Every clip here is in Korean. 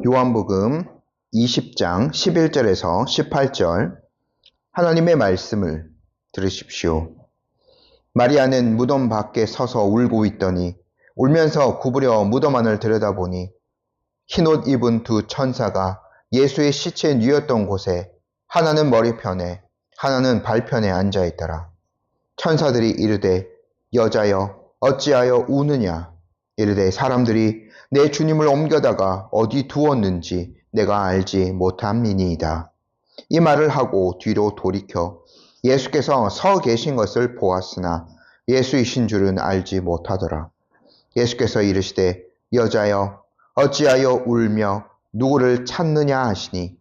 요한복음 20장 11절에서 18절 하나님의 말씀을 들으십시오. 마리아는 무덤 밖에 서서 울고 있더니 울면서 구부려 무덤 안을 들여다보니 흰옷 입은 두 천사가 예수의 시체 뉘었던 곳에 하나는 머리편에 하나는 발편에 앉아있더라. 천사들이 이르되 여자여 어찌하여 우느냐? 이르되 사람들이 내 주님을 옮겨다가 어디 두었는지 내가 알지 못함이니이다. 이 말을 하고 뒤로 돌이켜 예수께서 서 계신 것을 보았으나 예수이신 줄은 알지 못하더라. 예수께서 이르시되 여자여 어찌하여 울며 누구를 찾느냐 하시니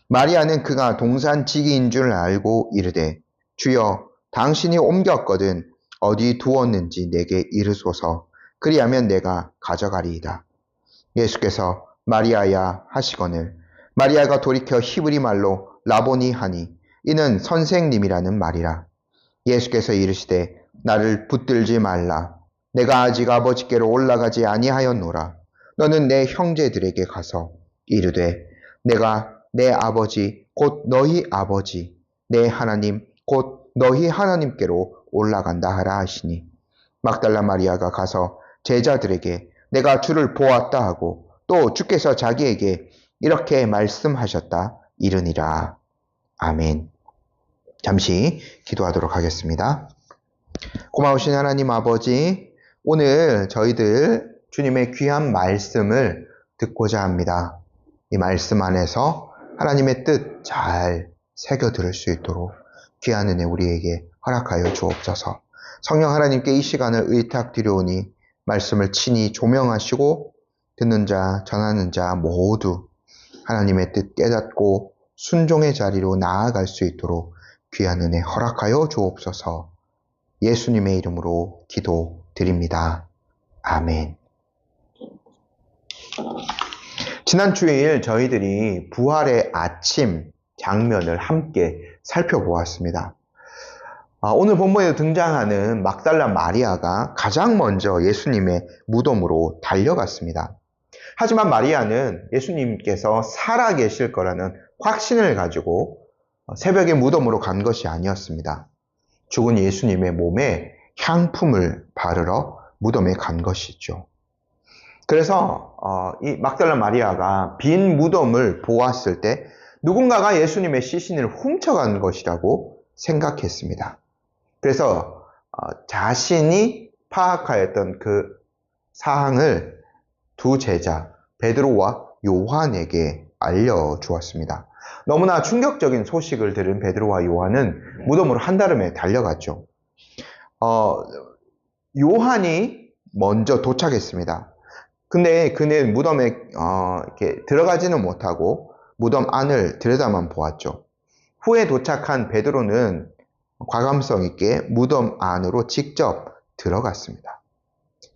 마리아는 그가 동산지기인 줄 알고 이르되 주여 당신이 옮겼거든 어디 두었는지 내게 이르소서. 그리하면 내가 가져가리이다. 예수께서 마리아야 하시거늘 마리아가 돌이켜 히브리 말로 라보니 하니 이는 선생님이라는 말이라. 예수께서 이르시되 나를 붙들지 말라. 내가 아직 아버지께로 올라가지 아니하였노라. 너는 내 형제들에게 가서 이르되 내가 내 아버지 곧 너희 아버지 내 하나님 곧 너희 하나님께로 올라간다 하라 하시니 막달라 마리아가 가서 제자들에게 내가 주를 보았다 하고 또 주께서 자기에게 이렇게 말씀하셨다 이르니라. 아멘. 잠시 기도하도록 하겠습니다. 고마우신 하나님 아버지, 오늘 저희들 주님의 귀한 말씀을 듣고자 합니다. 이 말씀 안에서 하나님의 뜻 잘 새겨 들을 수 있도록 귀한 은혜 우리에게 허락하여 주옵소서. 성령 하나님께 이 시간을 의탁드려오니 말씀을 친히 조명하시고 듣는 자, 전하는 자 모두 하나님의 뜻 깨닫고 순종의 자리로 나아갈 수 있도록 귀한 은혜 허락하여 주옵소서. 예수님의 이름으로 기도드립니다. 아멘. 지난 주일 저희들이 부활의 아침 장면을 함께 살펴보았습니다. 오늘 본문에 등장하는 막달라 마리아가 가장 먼저 예수님의 무덤으로 달려갔습니다. 하지만 마리아는 예수님께서 살아계실 거라는 확신을 가지고 새벽에 무덤으로 간 것이 아니었습니다. 죽은 예수님의 몸에 향품을 바르러 무덤에 간 것이죠. 그래서 이 막달라 마리아가 빈 무덤을 보았을 때 누군가가 예수님의 시신을 훔쳐간 것이라고 생각했습니다. 그래서 자신이 파악하였던 그 사항을 두 제자 베드로와 요한에게 알려주었습니다. 너무나 충격적인 소식을 들은 베드로와 요한은 무덤으로 한달음에 달려갔죠. 요한이 먼저 도착했습니다. 근데 그는 무덤에 이렇게 들어가지는 못하고 무덤 안을 들여다만 보았죠. 후에 도착한 베드로는 과감성 있게 무덤 안으로 직접 들어갔습니다.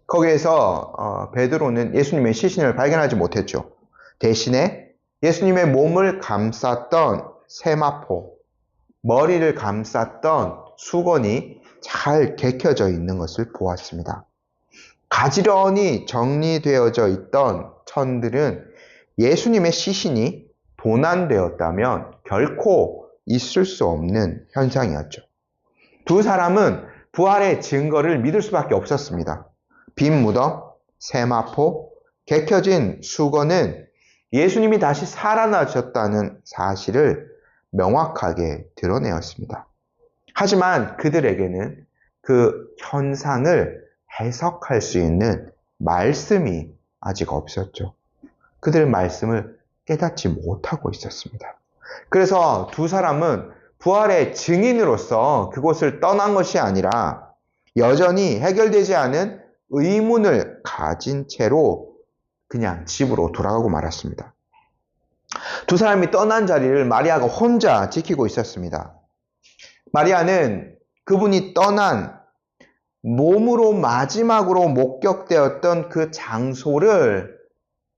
거기에서 베드로는 예수님의 시신을 발견하지 못했죠. 대신에 예수님의 몸을 감쌌던 세마포, 머리를 감쌌던 수건이 잘 개켜져 있는 것을 보았습니다. 가지런히 정리되어져 있던 천들은 예수님의 시신이 도난되었다면 결코 있을 수 없는 현상이었죠. 두 사람은 부활의 증거를 믿을 수밖에 없었습니다. 빈 무덤, 세마포, 개켜진 수건은 예수님이 다시 살아나셨다는 사실을 명확하게 드러내었습니다. 하지만 그들에게는 그 현상을 해석할 수 있는 말씀이 아직 없었죠. 그들 말씀을 깨닫지 못하고 있었습니다. 그래서 두 사람은 부활의 증인으로서 그곳을 떠난 것이 아니라 여전히 해결되지 않은 의문을 가진 채로 그냥 집으로 돌아가고 말았습니다. 두 사람이 떠난 자리를 마리아가 혼자 지키고 있었습니다. 마리아는 그분이 떠난 몸으로 마지막으로 목격되었던 그 장소를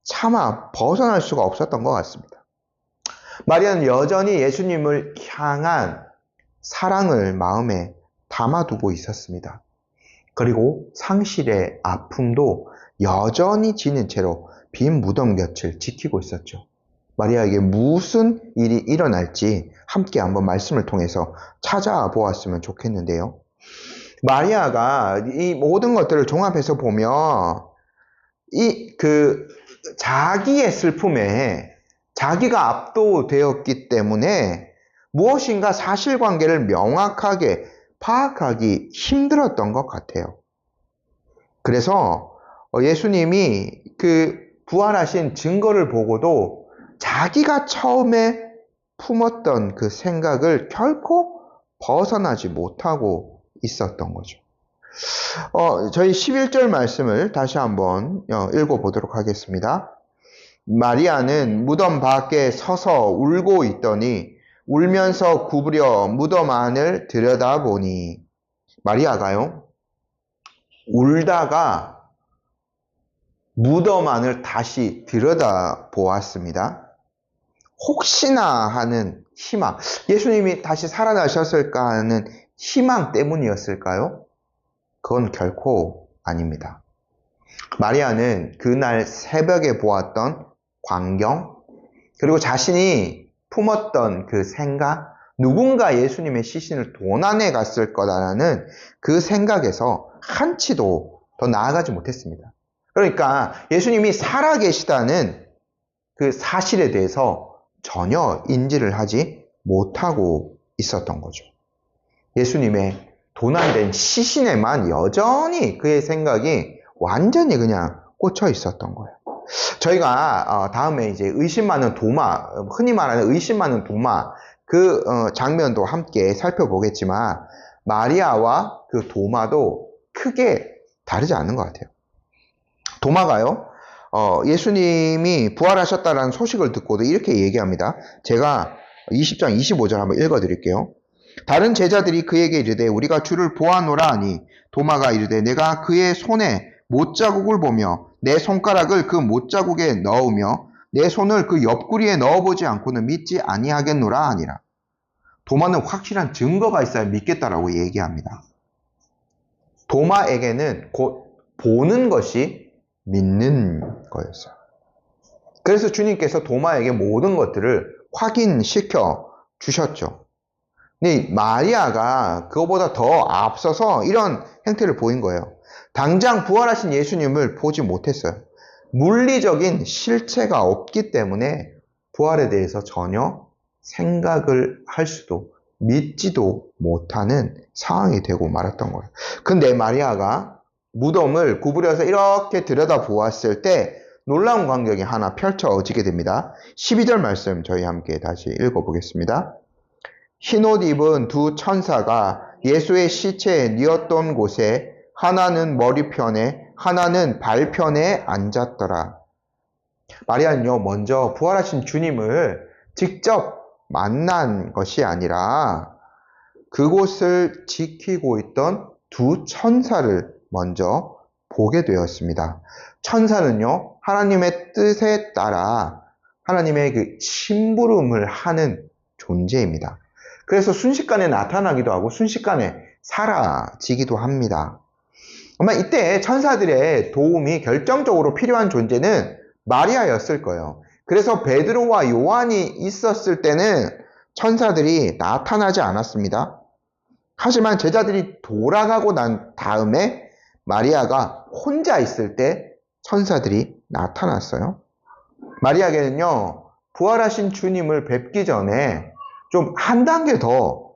차마 벗어날 수가 없었던 것 같습니다. 마리아는 여전히 예수님을 향한 사랑을 마음에 담아두고 있었습니다. 그리고 상실의 아픔도 여전히 지닌 채로 빈 무덤 곁을 지키고 있었죠. 마리아에게 무슨 일이 일어날지 함께 한번 말씀을 통해서 찾아보았으면 좋겠는데요. 마리아가 이 모든 것들을 종합해서 보면 자기의 슬픔에 자기가 압도되었기 때문에 무엇인가 사실관계를 명확하게 파악하기 힘들었던 것 같아요. 그래서 예수님이 부활하신 증거를 보고도 자기가 처음에 품었던 그 생각을 결코 벗어나지 못하고 있었던 거죠. 저희 11절 말씀을 다시 한번 읽어보도록 하겠습니다. 마리아는 무덤 밖에 서서 울고 있더니 울면서 구부려 무덤 안을 들여다보니, 마리아가요, 울다가 무덤 안을 다시 들여다보았습니다. 혹시나 하는 희망, 예수님이 다시 살아나셨을까 하는 희망 때문이었을까요? 그건 결코 아닙니다. 마리아는 그날 새벽에 보았던 광경, 그리고 자신이 품었던 그 생각, 누군가 예수님의 시신을 도난해 갔을 거다라는 그 생각에서 한치도 더 나아가지 못했습니다. 그러니까 예수님이 살아계시다는 그 사실에 대해서 전혀 인지를 하지 못하고 있었던 거죠. 예수님의 도난된 시신에만 여전히 그의 생각이 완전히 그냥 꽂혀 있었던 거예요. 저희가 다음에 이제 의심 많은 도마, 흔히 말하는 의심 많은 도마, 그 장면도 함께 살펴보겠지만 마리아와 그 도마도 크게 다르지 않은 것 같아요. 도마가요, 예수님이 부활하셨다는 소식을 듣고도 이렇게 얘기합니다. 제가 20장 25절 한번 읽어드릴게요. 다른 제자들이 그에게 이르되 우리가 주를 보아노라 하니 도마가 이르되 내가 그의 손에 못자국을 보며 내 손가락을 그 못자국에 넣으며 내 손을 그 옆구리에 넣어보지 않고는 믿지 아니하겠노라 하니라. 도마는 확실한 증거가 있어야 믿겠다라고 얘기합니다. 도마에게는 곧 보는 것이 믿는 거였어요. 그래서 주님께서 도마에게 모든 것들을 확인시켜 주셨죠. 근데 마리아가 그거보다 더 앞서서 이런 행태를 보인 거예요. 당장 부활하신 예수님을 보지 못했어요. 물리적인 실체가 없기 때문에 부활에 대해서 전혀 생각을 할 수도 믿지도 못하는 상황이 되고 말았던 거예요. 근데 마리아가 무덤을 구부려서 이렇게 들여다보았을 때 놀라운 광경이 하나 펼쳐지게 됩니다. 12절 말씀 저희 함께 다시 읽어보겠습니다. 흰옷 입은 두 천사가 예수의 시체에 뉘었던 곳에 하나는 머리편에 하나는 발편에 앉았더라. 마리아는요, 먼저 부활하신 주님을 직접 만난 것이 아니라 그곳을 지키고 있던 두 천사를 먼저 보게 되었습니다. 천사는요, 하나님의 뜻에 따라 하나님의 그 심부름을 하는 존재입니다. 그래서 순식간에 나타나기도 하고 순식간에 사라지기도 합니다. 아마 이때 천사들의 도움이 결정적으로 필요한 존재는 마리아였을 거예요. 그래서 베드로와 요한이 있었을 때는 천사들이 나타나지 않았습니다. 하지만 제자들이 돌아가고 난 다음에 마리아가 혼자 있을 때 천사들이 나타났어요. 마리아에게는요, 부활하신 주님을 뵙기 전에 좀 한 단계 더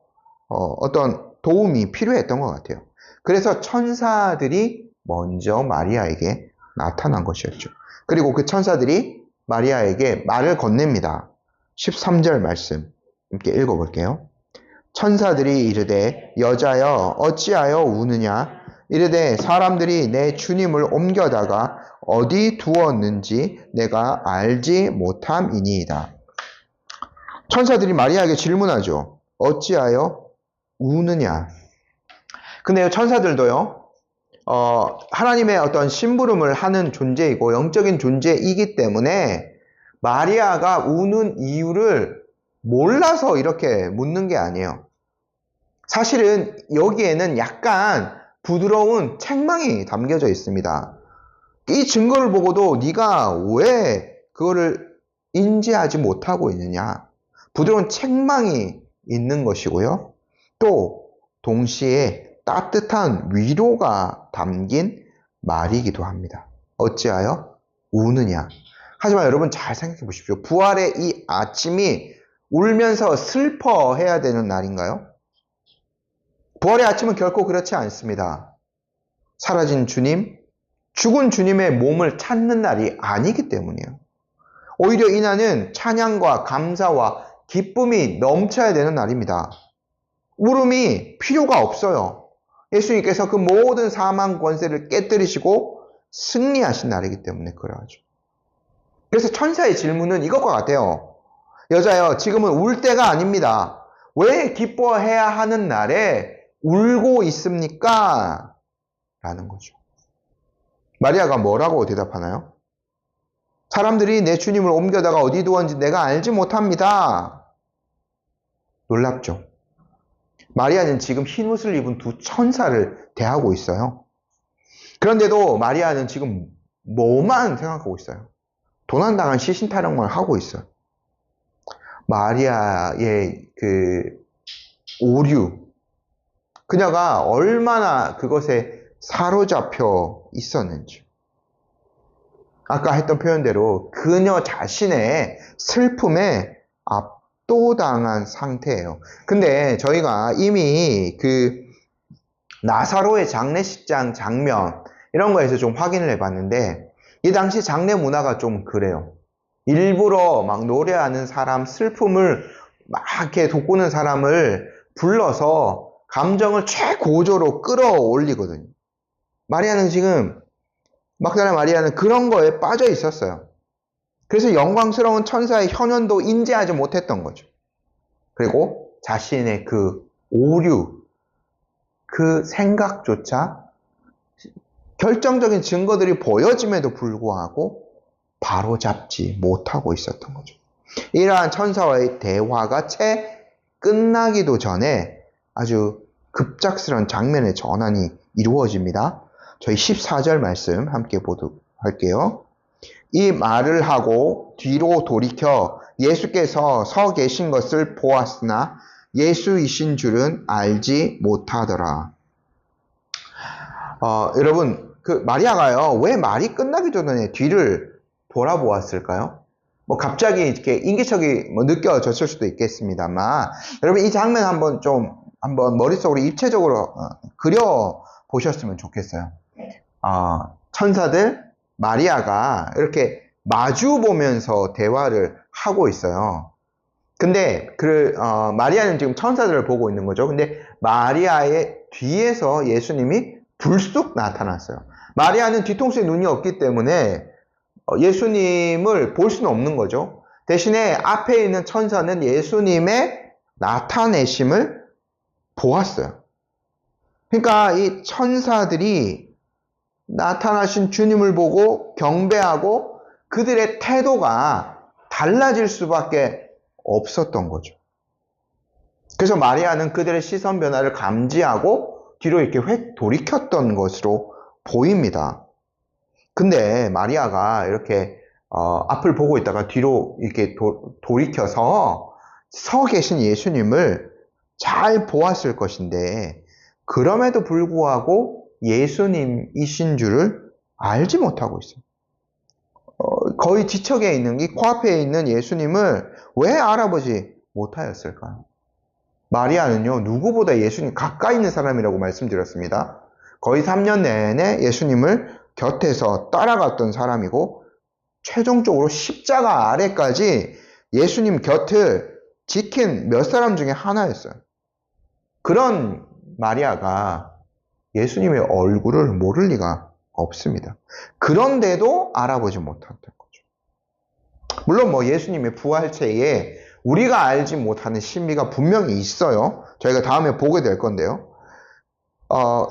어떤 도움이 필요했던 것 같아요. 그래서 천사들이 먼저 마리아에게 나타난 것이었죠. 그리고 그 천사들이 마리아에게 말을 건넵니다. 13절 말씀 함께 읽어볼게요. 천사들이 이르되 여자여 어찌하여 우느냐 이르되 사람들이 내 주님을 옮겨다가 어디 두었는지 내가 알지 못함이니이다. 천사들이 마리아에게 질문하죠. 어찌하여 우느냐. 근데요, 천사들도요, 하나님의 어떤 심부름을 하는 존재이고 영적인 존재이기 때문에 마리아가 우는 이유를 몰라서 이렇게 묻는 게 아니에요. 사실은 여기에는 약간 부드러운 책망이 담겨져 있습니다. 이 증거를 보고도 네가 왜 그거를 인지하지 못하고 있느냐? 부드러운 책망이 있는 것이고요. 또 동시에 따뜻한 위로가 담긴 말이기도 합니다. 어찌하여 우느냐? 하지만 여러분 잘 생각해 보십시오. 부활의 이 아침이 울면서 슬퍼해야 되는 날인가요? 부활의 아침은 결코 그렇지 않습니다. 사라진 주님, 죽은 주님의 몸을 찾는 날이 아니기 때문이에요. 오히려 이 날은 찬양과 감사와 기쁨이 넘쳐야 되는 날입니다. 울음이 필요가 없어요. 예수님께서 그 모든 사망 권세를 깨뜨리시고 승리하신 날이기 때문에 그러하죠. 그래서 천사의 질문은 이것과 같아요. 여자여, 지금은 울 때가 아닙니다. 왜 기뻐해야 하는 날에 울고 있습니까? 라는 거죠. 마리아가 뭐라고 대답하나요? 사람들이 내 주님을 옮겨다가 어디 두었는지 내가 알지 못합니다. 놀랍죠? 마리아는 지금 흰옷을 입은 두 천사를 대하고 있어요. 그런데도 마리아는 지금 뭐만 생각하고 있어요? 도난당한 시신타령만 하고 있어요. 마리아의 그 오류, 그녀가 얼마나 그것에 사로잡혀 있었는지. 아까 했던 표현대로 그녀 자신의 슬픔에 압도당한 상태예요. 근데 저희가 이미 그 나사로의 장례식장 장면 이런 거에서 좀 확인을 해봤는데 이 당시 장례 문화가 좀 그래요. 일부러 막 노래하는 사람, 슬픔을 막 이렇게 돋구는 사람을 불러서 감정을 최고조로 끌어올리거든요. 마리아는 지금 막달라 마리아는 그런 거에 빠져 있었어요. 그래서 영광스러운 천사의 현현도 인지하지 못했던 거죠. 그리고 자신의 그 오류, 그 생각조차 결정적인 증거들이 보여짐에도 불구하고 바로잡지 못하고 있었던 거죠. 이러한 천사와의 대화가 채 끝나기도 전에 아주 급작스러운 장면의 전환이 이루어집니다. 저희 14절 말씀 함께 보도록 할게요. 이 말을 하고 뒤로 돌이켜 예수께서 서 계신 것을 보았으나 예수이신 줄은 알지 못하더라. 여러분, 그 마리아가요, 왜 말이 끝나기 전에 뒤를 돌아보았을까요? 뭐 갑자기 이렇게 인기척이 느껴졌을 수도 있겠습니다만, 여러분 이 장면 한번 머릿속으로 입체적으로 그려 보셨으면 좋겠어요. 천사들 마리아가 이렇게 마주 보면서 대화를 하고 있어요. 근데 마리아는 지금 천사들을 보고 있는 거죠. 근데 마리아의 뒤에서 예수님이 불쑥 나타났어요. 마리아는 뒤통수에 눈이 없기 때문에 예수님을 볼 수는 없는 거죠. 대신에 앞에 있는 천사는 예수님의 나타내심을 보았어요. 그러니까 이 천사들이 나타나신 주님을 보고 경배하고 그들의 태도가 달라질 수밖에 없었던 거죠. 그래서 마리아는 그들의 시선 변화를 감지하고 뒤로 이렇게 획 돌이켰던 것으로 보입니다. 근데 마리아가 이렇게 앞을 보고 있다가 뒤로 이렇게 돌이켜서 서 계신 예수님을 잘 보았을 것인데 그럼에도 불구하고 예수님이신 줄을 알지 못하고 있어요. 거의 지척에 있는 이 코앞에 있는 예수님을 왜 알아보지 못하였을까요? 마리아는요, 누구보다 예수님 가까이 있는 사람이라고 말씀드렸습니다. 거의 3년 내내 예수님을 곁에서 따라갔던 사람이고 최종적으로 십자가 아래까지 예수님 곁을 지킨 몇 사람 중에 하나였어요. 그런 마리아가 예수님의 얼굴을 모를 리가 없습니다. 그런데도 알아보지 못했던 거죠. 물론 예수님의 부활체에 우리가 알지 못하는 신비가 분명히 있어요. 저희가 다음에 보게 될 건데요.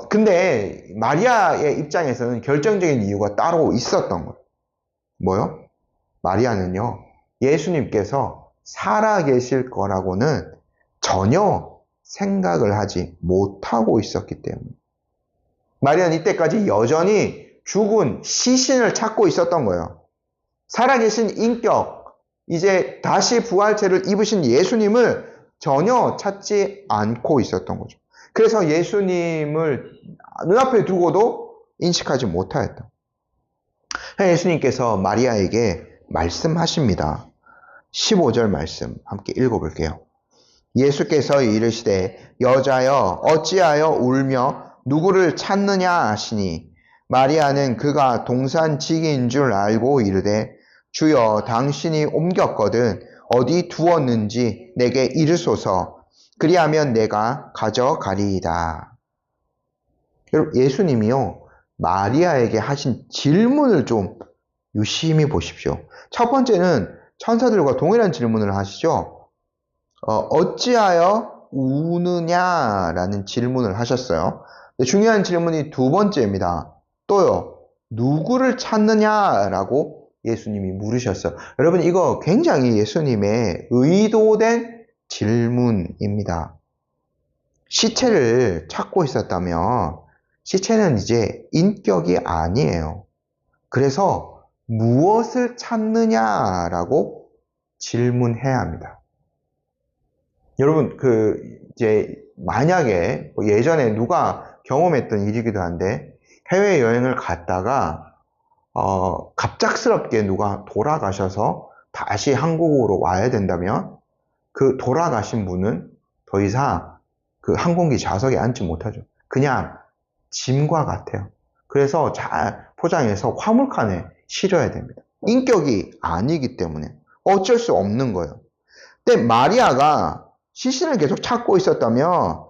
근데 마리아의 입장에서는 결정적인 이유가 따로 있었던 거예요. 뭐요? 마리아는요, 예수님께서 살아계실 거라고는 전혀 생각을 하지 못하고 있었기 때문에. 마리아는 이때까지 여전히 죽은 시신을 찾고 있었던 거예요. 살아계신 인격, 이제 다시 부활체를 입으신 예수님을 전혀 찾지 않고 있었던 거죠. 그래서 예수님을 눈앞에 두고도 인식하지 못하였다. 예수님께서 마리아에게 말씀하십니다. 15절 말씀 함께 읽어볼게요. 예수께서 이르시되 여자여 어찌하여 울며 누구를 찾느냐 하시니 마리아는 그가 동산지기인 줄 알고 이르되 주여 당신이 옮겼거든 어디 두었는지 내게 이르소서 그리하면 내가 가져가리이다. 여러분 예수님이요 마리아에게 하신 질문을 좀 유심히 보십시오. 첫 번째는 천사들과 동일한 질문을 하시죠. 어찌하여 우느냐라는 질문을 하셨어요. 중요한 질문이 두 번째입니다. 또요, 누구를 찾느냐라고 예수님이 물으셨어요. 여러분, 이거 굉장히 예수님의 의도된 질문입니다. 시체를 찾고 있었다면, 시체는 이제 인격이 아니에요. 그래서 무엇을 찾느냐라고 질문해야 합니다. 여러분, 이제, 만약에, 예전에 누가 경험했던 일이기도 한데, 해외여행을 갔다가, 갑작스럽게 누가 돌아가셔서 다시 한국으로 와야 된다면, 그 돌아가신 분은 더 이상 그 항공기 좌석에 앉지 못하죠. 그냥 짐과 같아요. 그래서 잘 포장해서 화물칸에 실어야 됩니다. 인격이 아니기 때문에 어쩔 수 없는 거예요. 근데 마리아가 시신을 계속 찾고 있었다면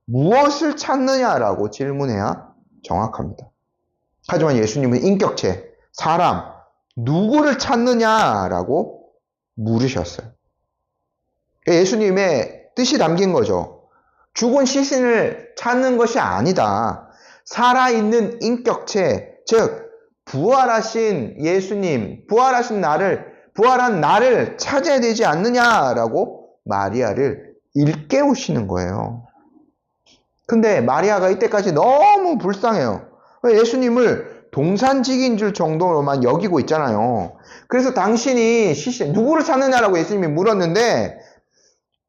무엇을 찾느냐라고 질문해야 정확합니다. 하지만 예수님은 인격체, 사람, 누구를 찾느냐라고 물으셨어요. 예수님의 뜻이 담긴 거죠. 죽은 시신을 찾는 것이 아니다. 살아있는 인격체, 즉 부활하신 예수님, 부활한 나를 찾아야 되지 않느냐라고 마리아를 일깨우시는 거예요. 근데 마리아가 이때까지 너무 불쌍해요. 예수님을 동산직인 줄 정도로만 여기고 있잖아요. 그래서 당신이 시신, 누구를 찾느냐라고 예수님이 물었는데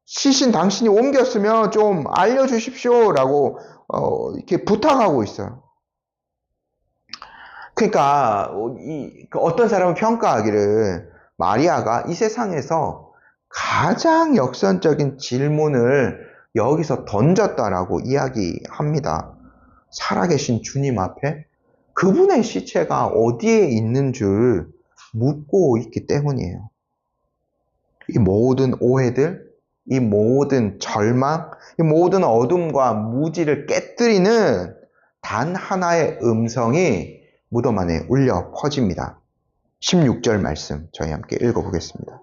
시신 당신이 옮겼으면 좀 알려주십시오라고 이렇게 부탁하고 있어요. 그러니까 어떤 사람은 평가하기를 마리아가 이 세상에서 가장 역선적인 질문을 여기서 던졌다라고 이야기합니다. 살아계신 주님 앞에 그분의 시체가 어디에 있는 줄 묻고 있기 때문이에요. 이 모든 오해들, 이 모든 절망, 이 모든 어둠과 무지를 깨뜨리는 단 하나의 음성이 무덤 안에 울려 퍼집니다. 16절 말씀 저희 함께 읽어보겠습니다.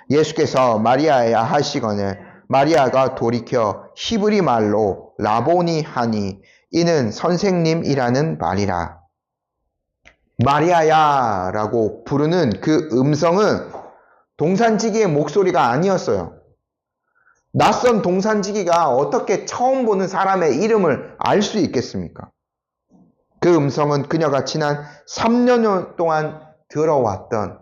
예수께서 마리아에 하시거늘 마리아가 돌이켜 히브리 말로 라보니 하니 이는 선생님이라는 말이라. 마리아야 라고 부르는 그 음성은 동산지기의 목소리가 아니었어요. 낯선 동산지기가 어떻게 처음 보는 사람의 이름을 알 수 있겠습니까? 그 음성은 그녀가 지난 3년 동안 들어왔던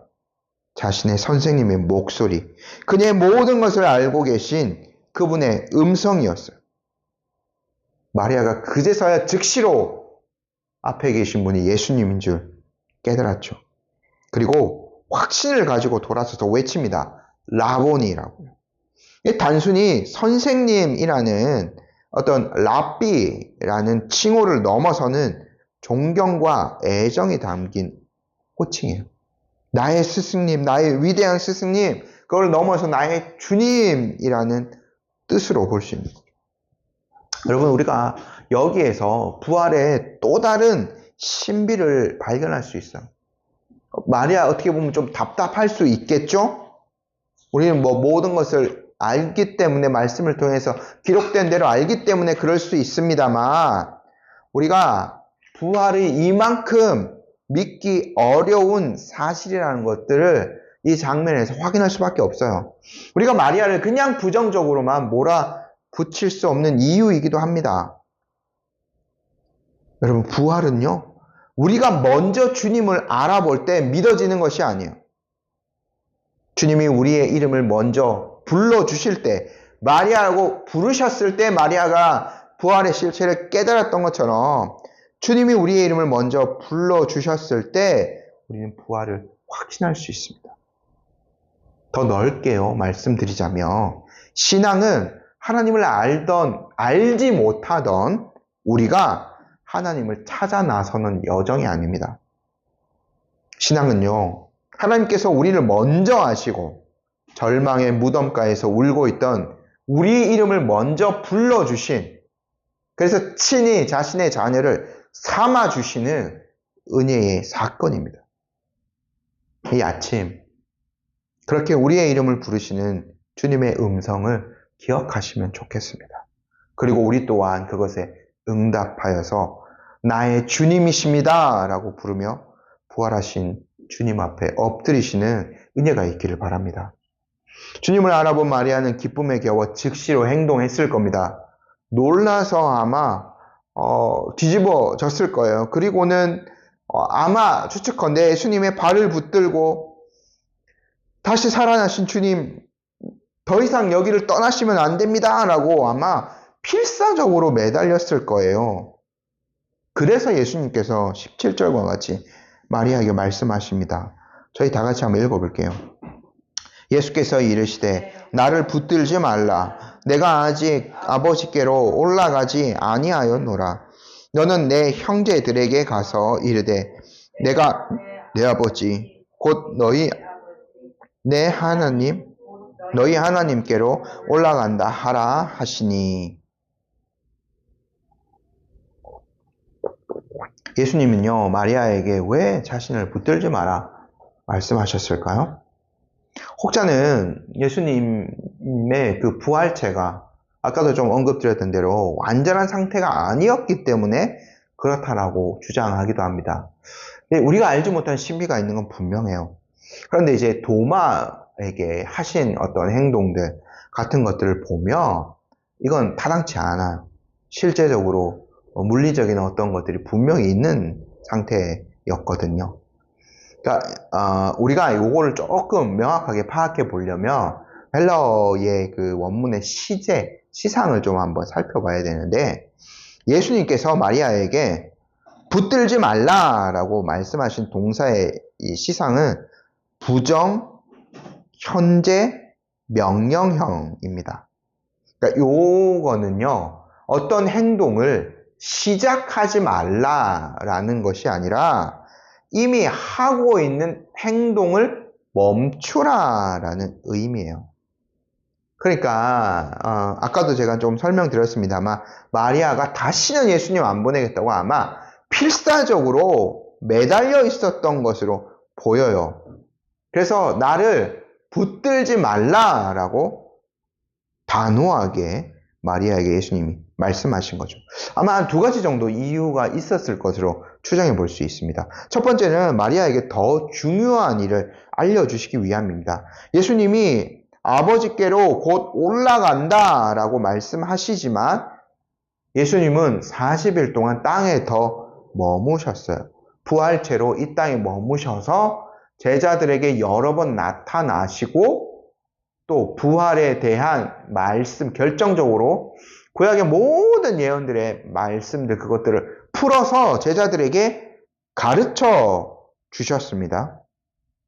자신의 선생님의 목소리, 그녀의 모든 것을 알고 계신 그분의 음성이었어요. 마리아가 그제서야 즉시로 앞에 계신 분이 예수님인 줄 깨달았죠. 그리고 확신을 가지고 돌아서서 외칩니다. 라보니라고요. 단순히 선생님이라는 어떤 랍비라는 칭호를 넘어서는 존경과 애정이 담긴 호칭이에요. 나의 스승님, 나의 위대한 스승님, 그걸 넘어서 나의 주님이라는 뜻으로 볼 수 있는 거죠. 여러분, 우리가 여기에서 부활의 또 다른 신비를 발견할 수 있어요. 마리아 어떻게 보면 좀 답답할 수 있겠죠? 우리는 모든 것을 알기 때문에, 말씀을 통해서 기록된 대로 알기 때문에 그럴 수 있습니다만, 우리가 부활이 이만큼 믿기 어려운 사실이라는 것들을 이 장면에서 확인할 수밖에 없어요. 우리가 마리아를 그냥 부정적으로만 몰아붙일 수 없는 이유이기도 합니다. 여러분, 부활은요, 우리가 먼저 주님을 알아볼 때 믿어지는 것이 아니에요. 주님이 우리의 이름을 먼저 불러주실 때, 마리아라고 부르셨을 때 마리아가 부활의 실체를 깨달았던 것처럼 주님이 우리의 이름을 먼저 불러주셨을 때 우리는 부활을 확신할 수 있습니다. 더 넓게요, 말씀드리자면 신앙은 하나님을 알지 못하던 우리가 하나님을 찾아 나서는 여정이 아닙니다. 신앙은요, 하나님께서 우리를 먼저 아시고 절망의 무덤가에서 울고 있던 우리 이름을 먼저 불러주신, 그래서 친히 자신의 자녀를 삼아주시는 은혜의 사건입니다. 이 아침 그렇게 우리의 이름을 부르시는 주님의 음성을 기억하시면 좋겠습니다. 그리고 우리 또한 그것에 응답하여서 나의 주님이십니다 라고 부르며 부활하신 주님 앞에 엎드리시는 은혜가 있기를 바랍니다. 주님을 알아본 마리아는 기쁨에 겨워 즉시로 행동했을 겁니다. 놀라서 아마 뒤집어졌을 거예요. 그리고는 아마 추측컨대 예수님의 발을 붙들고 다시 살아나신 주님, 더 이상 여기를 떠나시면 안 됩니다 라고 아마 필사적으로 매달렸을 거예요. 그래서 예수님께서 17절과 같이 마리아에게 말씀하십니다. 저희 다 같이 한번 읽어볼게요. 예수께서 이르시되 나를 붙들지 말라. 내가 아직 아버지께로 올라가지 아니하였노라. 너는 내 형제들에게 가서 이르되 내가 내 아버지 곧 너희 하나님께로 올라간다 하라 하시니. 예수님은요, 마리아에게 왜 자신을 붙들지 마라 말씀하셨을까요? 혹자는 예수님의 그 부활체가 아까도 좀 언급드렸던 대로 완전한 상태가 아니었기 때문에 그렇다라고 주장하기도 합니다. 근데 우리가 알지 못한 신비가 있는 건 분명해요. 그런데 이제 도마에게 하신 어떤 행동들 같은 것들을 보면 이건 타당치 않아요. 실제적으로 물리적인 어떤 것들이 분명히 있는 상태였거든요. 그러니까 우리가 요거를 조금 명확하게 파악해 보려면 헬러의 그 원문의 시상을 좀 한번 살펴봐야 되는데, 예수님께서 마리아에게 붙들지 말라라고 말씀하신 동사의 이 시상은 부정, 현재, 명령형입니다. 그러니까 요거는요, 어떤 행동을 시작하지 말라라는 것이 아니라 이미 하고 있는 행동을 멈추라라는 의미예요. 그러니까 아까도 제가 좀 설명드렸습니다만 마리아가 다시는 예수님 안 보내겠다고 아마 필사적으로 매달려 있었던 것으로 보여요. 그래서 나를 붙들지 말라라고 단호하게 마리아에게 예수님이 말씀하신 거죠. 아마 한 두 가지 정도 이유가 있었을 것으로 추정해 볼 수 있습니다. 첫 번째는 마리아에게 더 중요한 일을 알려주시기 위함입니다. 예수님이 아버지께로 곧 올라간다 라고 말씀하시지만 예수님은 40일 동안 땅에 더 머무셨어요. 부활체로 이 땅에 머무셔서 제자들에게 여러 번 나타나시고 또 부활에 대한 말씀, 결정적으로 구약의 모든 예언들의 말씀들, 그것들을 풀어서 제자들에게 가르쳐 주셨습니다.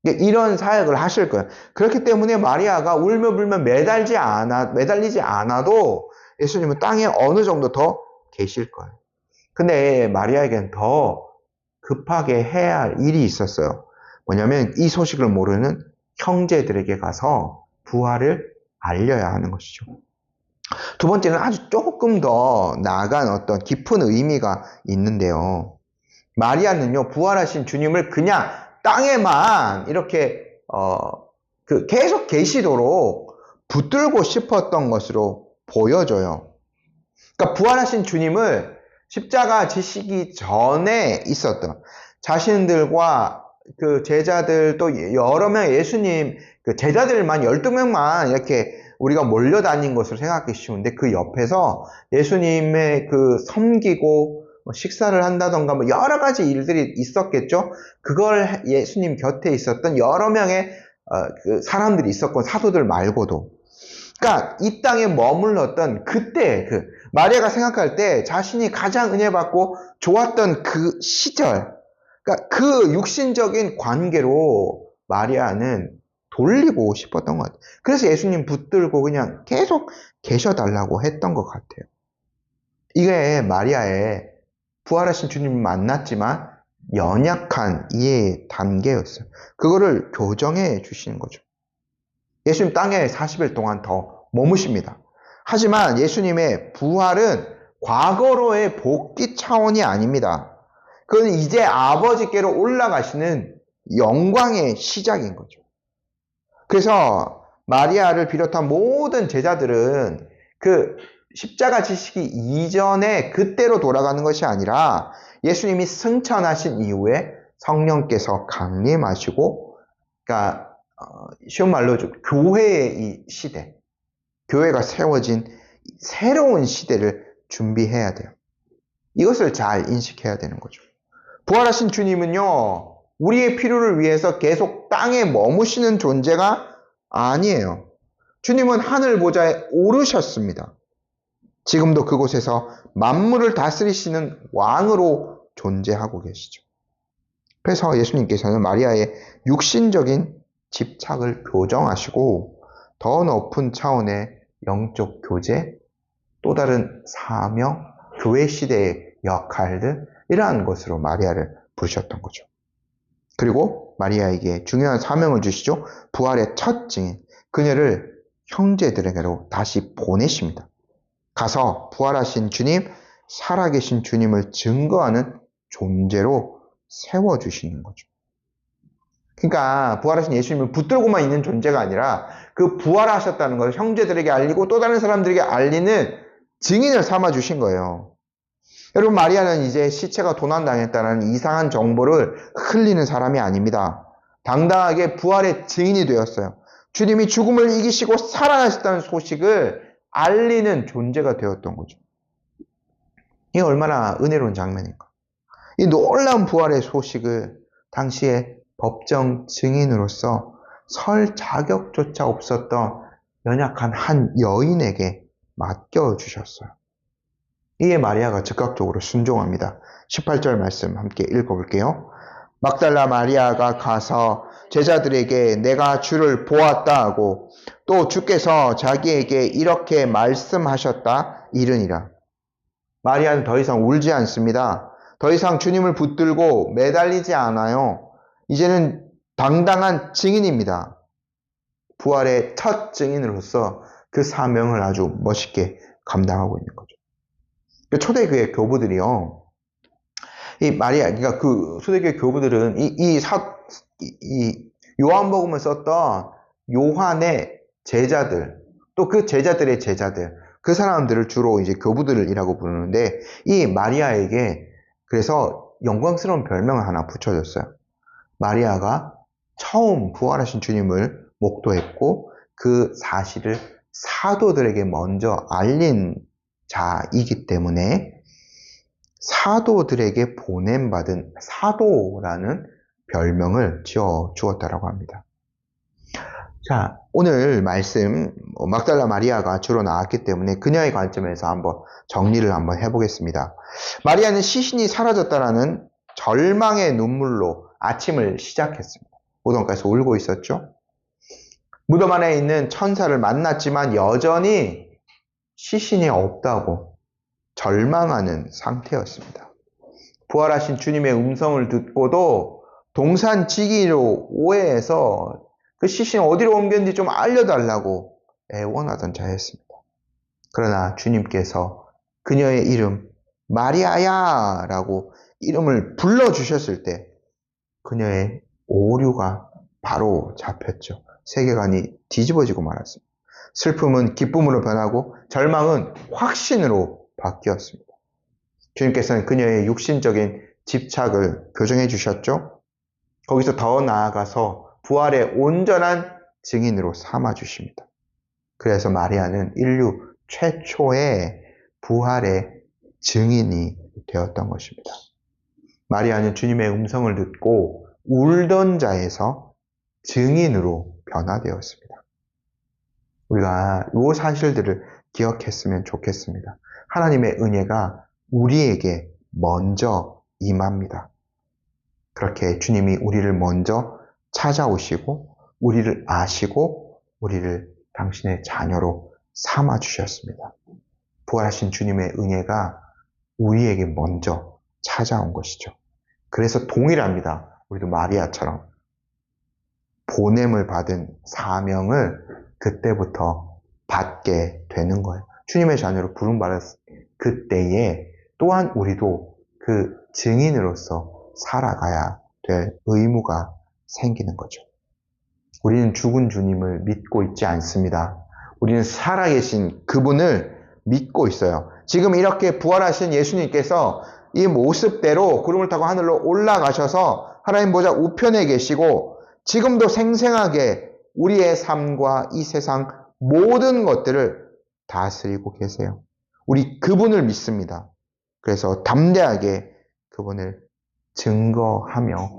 이런 사역을 하실 거예요. 그렇기 때문에 마리아가 울며 불며 매달리지 않아도 예수님은 땅에 어느 정도 더 계실 거예요. 근데 마리아에게는 더 급하게 해야 할 일이 있었어요. 뭐냐면 이 소식을 모르는 형제들에게 가서 부활을 알려야 하는 것이죠. 두 번째는 아주 조금 더 나아간 어떤 깊은 의미가 있는데요. 마리아는요, 부활하신 주님을 그냥 땅에만 이렇게 계속 계시도록 붙들고 싶었던 것으로 보여져요. 그러니까 부활하신 주님을 십자가 지시기 전에 있었던 자신들과 그 제자들 또 여러 명의 예수님 그 제자들만 12명만 이렇게 우리가 몰려다닌 것으로 생각하기 쉬운데 그 옆에서 예수님의 그 섬기고 식사를 한다던가 뭐 여러 가지 일들이 있었겠죠. 그걸 예수님 곁에 있었던 여러 명의 그 사람들이 있었고, 사도들 말고도. 그러니까 이 땅에 머물렀던 그때, 마리아가 생각할 때 자신이 가장 은혜 받고 좋았던 그 시절, 그러니까 그 육신적인 관계로 마리아는 돌리고 싶었던 것 같아요. 그래서 예수님 붙들고 그냥 계속 계셔달라고 했던 것 같아요. 이게 마리아의 부활하신 주님을 만났지만 연약한 이해의 단계였어요. 그거를 교정해 주시는 거죠. 예수님 땅에 40일 동안 더 머무십니다. 하지만 예수님의 부활은 과거로의 복귀 차원이 아닙니다. 그건 이제 아버지께로 올라가시는 영광의 시작인 거죠. 그래서 마리아를 비롯한 모든 제자들은 그 십자가 지시기 이전에 그때로 돌아가는 것이 아니라 예수님이 승천하신 이후에 성령께서 강림하시고, 그러니까 쉬운 말로 교회의 이 시대, 교회가 세워진 새로운 시대를 준비해야 돼요. 이것을 잘 인식해야 되는 거죠. 부활하신 주님은요, 우리의 필요를 위해서 계속 땅에 머무시는 존재가 아니에요. 주님은 하늘 보좌에 오르셨습니다. 지금도 그곳에서 만물을 다스리시는 왕으로 존재하고 계시죠. 그래서 예수님께서는 마리아의 육신적인 집착을 교정하시고 더 높은 차원의 영적 교제, 또 다른 사명, 교회 시대의 역할들, 이러한 것으로 마리아를 부르셨던 거죠. 그리고 마리아에게 중요한 사명을 주시죠. 부활의 첫 증인, 그녀를 형제들에게로 다시 보내십니다. 가서 부활하신 주님, 살아계신 주님을 증거하는 존재로 세워주시는 거죠. 그러니까 부활하신 예수님을 붙들고만 있는 존재가 아니라 그 부활하셨다는 것을 형제들에게 알리고 또 다른 사람들에게 알리는 증인을 삼아주신 거예요. 여러분, 마리아는 이제 시체가 도난당했다는 이상한 정보를 흘리는 사람이 아닙니다. 당당하게 부활의 증인이 되었어요. 주님이 죽음을 이기시고 살아나셨다는 소식을 알리는 존재가 되었던 거죠. 이게 얼마나 은혜로운 장면인가. 이 놀라운 부활의 소식을 당시에 법정 증인으로서 설 자격조차 없었던 연약한 한 여인에게 맡겨주셨어요. 이에 마리아가 즉각적으로 순종합니다. 18절 말씀 함께 읽어볼게요. 막달라 마리아가 가서 제자들에게 내가 주를 보았다 하고 또 주께서 자기에게 이렇게 말씀하셨다 이르니라. 마리아는 더 이상 울지 않습니다. 더 이상 주님을 붙들고 매달리지 않아요. 이제는 당당한 증인입니다. 부활의 첫 증인으로서 그 사명을 아주 멋있게 감당하고 있는 거죠. 초대교회 교부들이요, 이 마리아, 그러니까 그 초대교회 교부들은 이 요한복음을 썼던 요한의 제자들, 또 그 제자들의 제자들, 그 사람들을 주로 이제 교부들이라고 부르는데, 이 마리아에게 그래서 영광스러운 별명을 하나 붙여줬어요. 마리아가 처음 부활하신 주님을 목도했고 그 사실을 사도들에게 먼저 알린 자이기 때문에 사도들에게 보냄받은 사도라는 별명을 지어 주었다라고 합니다. 자, 오늘 말씀 막달라 마리아가 주로 나왔기 때문에 그녀의 관점에서 한번 정리를 한번 해보겠습니다. 마리아는 시신이 사라졌다라는 절망의 눈물로 아침을 시작했습니다. 무덤가에서 울고 있었죠. 무덤 안에 있는 천사를 만났지만 여전히 시신이 없다고 절망하는 상태였습니다. 부활하신 주님의 음성을 듣고도 동산지기로 오해해서 그 시신 어디로 옮겼는지 좀 알려달라고 애원하던 자였습니다. 그러나 주님께서 그녀의 이름 마리아야 라고 이름을 불러주셨을 때 그녀의 오류가 바로 잡혔죠. 세계관이 뒤집어지고 말았습니다. 슬픔은 기쁨으로 변하고 절망은 확신으로 바뀌었습니다. 주님께서는 그녀의 육신적인 집착을 교정해 주셨죠. 거기서 더 나아가서 부활의 온전한 증인으로 삼아 주십니다. 그래서 마리아는 인류 최초의 부활의 증인이 되었던 것입니다. 마리아는 주님의 음성을 듣고 울던 자에서 증인으로 변화되었습니다. 우리가 이 사실들을 기억했으면 좋겠습니다. 하나님의 은혜가 우리에게 먼저 임합니다. 그렇게 주님이 우리를 먼저 찾아오시고 우리를 아시고 우리를 당신의 자녀로 삼아주셨습니다. 부활하신 주님의 은혜가 우리에게 먼저 찾아온 것이죠. 그래서 동일합니다. 우리도 마리아처럼 보냄을 받은 사명을 그때부터 받게 되는 거예요. 주님의 자녀로 부름받았을 그때에 또한 우리도 그 증인으로서 살아가야 될 의무가 생기는 거죠. 우리는 죽은 주님을 믿고 있지 않습니다. 우리는 살아계신 그분을 믿고 있어요. 지금 이렇게 부활하신 예수님께서 이 모습대로 구름을 타고 하늘로 올라가셔서 하나님 보좌 우편에 계시고 지금도 생생하게 우리의 삶과 이 세상 모든 것들을 다스리고 계세요. 우리 그분을 믿습니다. 그래서 담대하게 그분을 증거하며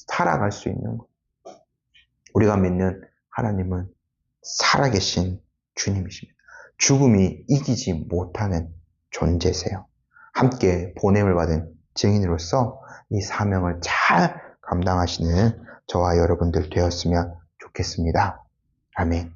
살아갈 수 있는 것. 우리가 믿는 하나님은 살아계신 주님이십니다. 죽음이 이기지 못하는 존재세요. 함께 보냄을 받은 증인으로서 이 사명을 잘 감당하시는 저와 여러분들 되었으면 좋겠습니다. 아멘.